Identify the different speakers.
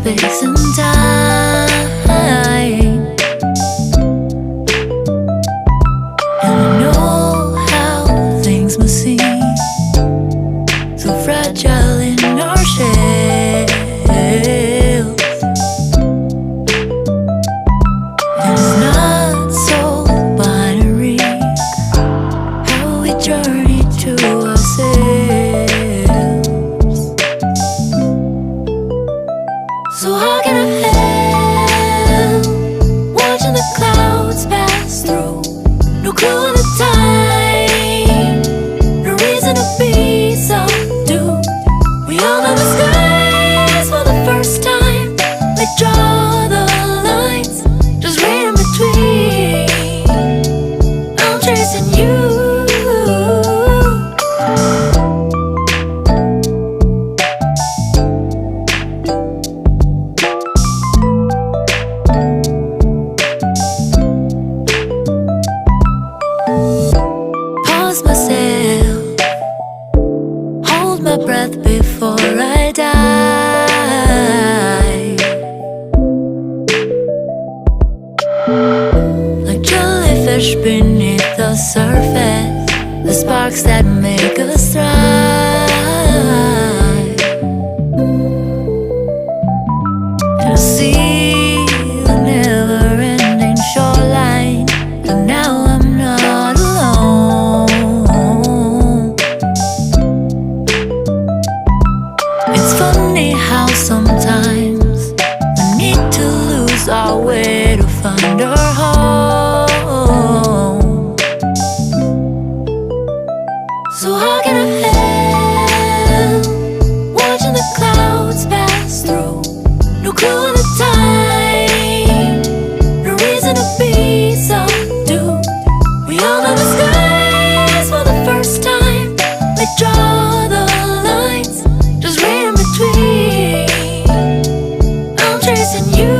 Speaker 1: space and time. And I know how things must seem so fragile in our shells. And it's not so binary how we journey to ourselves. So how can I help watching the clouds pass through? No clue of the time, no reason to be subdued. We all know the skies for the first time. They draw the lines, just read in between. I'm chasing you. Pause myself, hold my breath before I die. Like jellyfish beneath the surface, the sparks that make us thrive. And I see the never-ending shoreline, and now I'm not alone. It's funny how sometimes we need to lose our way to find our home. So how can I help watching the clouds pass through? No clue of the time, no reason to be subdued. We all know the skies for the first time. They draw the lines, just read in between. I'm chasing you.